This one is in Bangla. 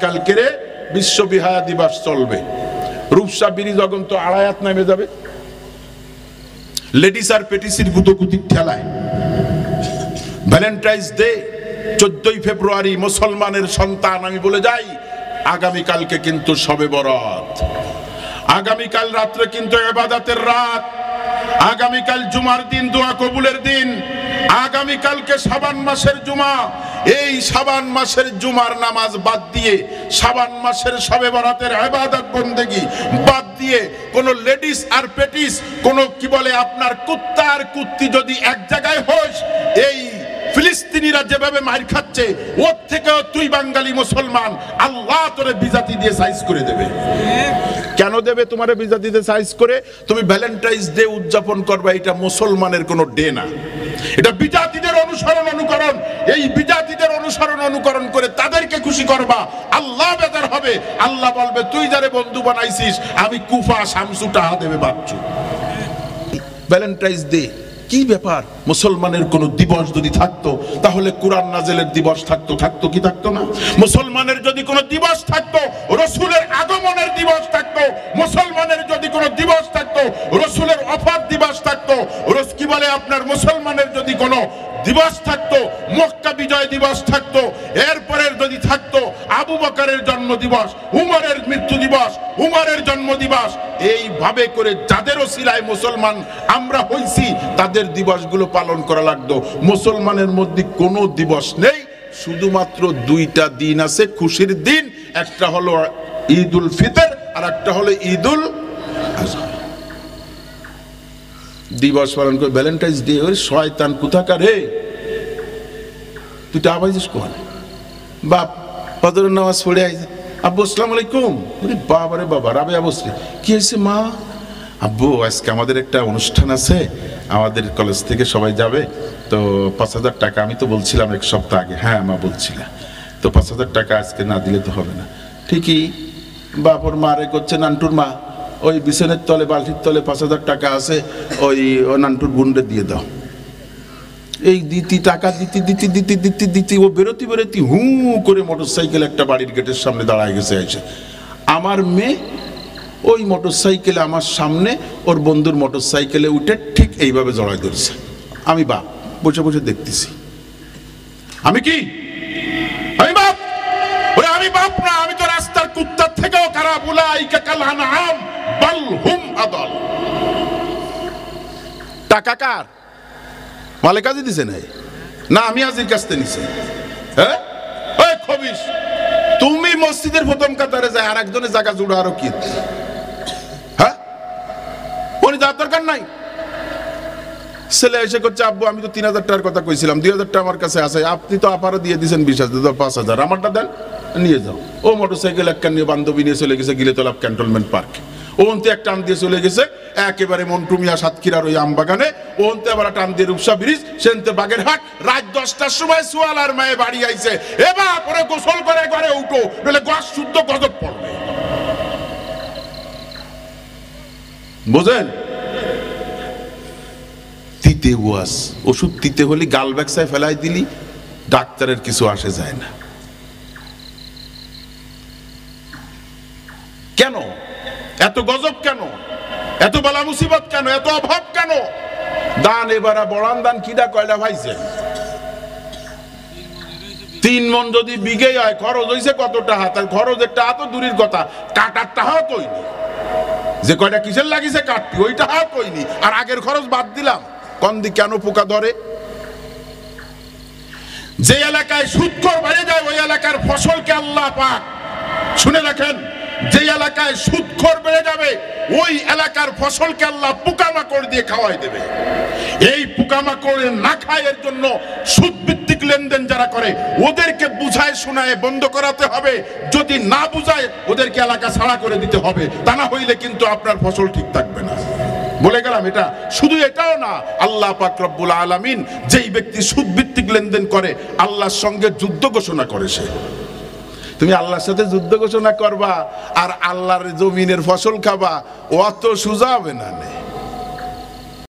কালকে বিশ্ব বিহায়া দিবস চলবে। রূপসা ব্রিজ যখন তো আড়ায়াত নামে যাবে, লেডিস আর পেটিসির গুতোগুতির ঠেলায়। ভ্যালেন্টাইন্স ডে 14ই ফেব্রুয়ারি, মুসলমানের সন্তান আমি বলে যাই, আগামীকালকে কিন্তু শবে বরাত, আগামীকাল রাত্রে কিন্তু ইবাদতের রাত, আগামীকাল জুমার দিন, দোয়া কবুলের দিন, আগামীকালকে শাবান মাসের জুমা। এই শাবান মাসের জুমার নামাজ বাদ দিয়ে, শাবান মাসের শবে বরাতের ইবাদত বন্দেগী বাদ দিয়ে কোন লেডিস আর পেটিস, কোন কি বলে আপনার কুত্তা আর কুত্তি যদি এক জায়গায় হোস, এই ফিলিস্তিনিরা যেভাবে মার খাচ্ছে, ওর থেকেও তুই বাঙালি মুসলমান, আল্লাহ তোরে বিজাতি দিয়ে সাইজ করে দেবে। কেন দেবে তোমারে বিজাতি দিয়ে সাইজ করে? তুমি ভ্যালেন্টাইন্স ডে উদযাপন করবে, এটা মুসলমানের কোনো ডে না, এটা বিজাতিদের অনুকরণ। এই বিজাতিদের অনুকরণ করে তাদেরকে খুশি করবা, আল্লাহ বেজার হবে। আল্লাহ বলবে তুই যারে বন্ধু বানাইছিস, আমি কুফা শামসু টাহা দেবে বাচ্চু। ভ্যালেন্টাইন্স ডে কি ব্যাপার? মুসলমানের কোন দিবস যদি থাকতো তাহলে কুরআন নাজেলের দিবস থাকতো, থাকতো কি থাকতো না? মুসলমানের যদি কোনো দিবস থাকতো, রসুলের আগমনের দিবস থাকতো, মুসলমানের যদি কোনো দিবস থাকতো, রসুলের ওফাত দিবস থাকতো, কি বলে আপনার মুসলমানের যদি কোনো দিবস থাকতো, মক্কা বিজয় দিবস থাকতো, এরপরের যদি থাকতো আবু বকরের জন্ম দিবস, উমরের মৃত্যু দিবস, উমরের জন্ম দিবস, এইভাবে করে যাদের ওসিলায় মুসলমান আমরা হইছি, তাদের দিবসগুলো পালন করা লাগতো। মুসলমানের মধ্যে কোনো দিবস নেই, শুধুমাত্র দুইটা দিন আছে খুশির দিন, একটা হলো ঈদুল ফিতর আর একটা হলো ঈদুল আজহা। দিবস পালন করে ভ্যালেন্টাইন্স ডে, ওই শয়তান কোথাকার রে, তুই টা আবাইছিস কোন বাপ? ফজরের নামাজ পড়ে আইছে, আব্বু আসসালামু আলাইকুম। বাবা রে বাবা, রাবেয়া বসলি, কি হয়েছে মা? আব্বু আজকে আমাদের একটা অনুষ্ঠান আছে, আমাদের কলেজ থেকে সবাই যাবে, তো 5,000 টাকা। আমি তো বলছিলাম এক সপ্তাহ আগে, হ্যাঁ মা বলছিলাম, তো 5,000 টাকা আজকে না দিলে তো হবে না। ঠিকই, বাপর মা রে করছে, নান্টুর মা ওই বিছানের তলে বালতির তলে 5,000 টাকা আছে, ওই নান্টুর গুন্ডে দিয়ে দাও। এই দিতি টাকা দিতি ও বেরোতি হু করে মোটরসাইকেল একটা বাড়ির গেটের সামনে দাঁড়ায় গেছে। এসে আমার মেয়ে ওই মোটরসাইকেলে আমার সামনে ওর বন্ধুর মোটরসাইকেলে উঠে ঠিক এইভাবে জড়ায় ধরছে। আমি বাপ বসে বসে দেখতেছি। আমি কি আমি বাপ? ওরে আমি বাপ না, আমি তো রাস্তার কুত্তার থেকেও খারাপ। উলাইকা কাল আনআম বাল হুম আদাল। টাকা কার? মালিক আজি দিছে নাই না, আমি আজির কাছ থেকে নিছি। হ্যাঁ ওই খবিস, তুমি মসজিদের প্রথম কাতারে যায় আর একজনের জায়গা জুড়া আরো কি? হ্যাঁ উনি যাওয়ার দরকার নাই। ছেলে এসে করছে, আব্বু আমি তো 3,000 টাকার কথা কইছিলাম, 2,000 টাকা আমার কাছে আছে, আপনি তো আপারও দিয়ে দিয়েছেন 20,000, 5,000 আমারটা দেন, নিয়ে যাও। ও মোটরসাইকেল একটা নিয়ে বান্ধবী নিয়ে চলে গেছে গিলেতলা ক্যান্টনমেন্ট পার্কে। ওনতে এক টান দিয়ে চলে গেছে একেবারে মন্টু মিয়া সাতক্ষীরার ওই আমবাগানে, ওনতে আবার টান দিয়ে রূপসা ব্রিজ, সেনতে বাগেরহাট। রাত 10টার সময় সোয়ালার মায়ে বাড়ি আইছে, এবার পরে গোসল করে ঘরে উঠো, নইলে গস শুদ্ধ গজব পড়বে। বুঝেন? তিতে ওয়াজ, ওষুধ তিতে হলে গাল ব্যাকসায় ফেলাই দিলি ডাক্তারের কিছু আসে যায় না। কেন এত গজব? কেন এত বালা মুসিবত? কেন এত অভাব? কেন? দান এবার বড়ান দান কিডা কয়লা ভাইছে? 3 মন যদি বিঘে হয়, খরচ হইছে কত টাকা? তার খরচের টাকা তো দূরের কথা, কাটার টাকাও তৈরি, যে কয়টা কিসের লাগিছে কাটতি ওই টাকাও তৈরি, আর আগের খরচ বাদ দিলাম। কন্দি কেন পোকা ধরে? যে এলাকায় সুদখোর বেড়ে যায় ওই এলাকার ফসলকে আল্লাহ পাক, শুনে রাখেন, যে এলাকায় সুদখোর বেড়ে যাবে ওই এলাকার ফসলকে আল্লাহ পোকামাকড় দিয়ে খাওয়াই দেবে। এই পোকামাকড় না খায়, এর জন্য সুদ ভিত্তিক লেনদেন যারা করে ওদেরকে বুঝায় শোনায় বন্ধ করাতে হবে। যদি না বুঝায় ওদেরকে এলাকা ছাড়া করে দিতে হবে, তা না হইলে কিন্তু আপনার ফসল ঠিক থাকবে না। বলে গেলাম এটা। শুধু এটাও না, আল্লাহ পাক রব্বুল আলামিন যেই ব্যক্তি সুদ ভিত্তিক লেনদেন করে আল্লাহর সঙ্গে যুদ্ধ ঘোষণা করে। সে তুমি আল্লাহর সাথে যুদ্ধ ঘোষণা করবা আর আল্লাহর জমিনের ফসল খাবা, অত সোজা হবে না।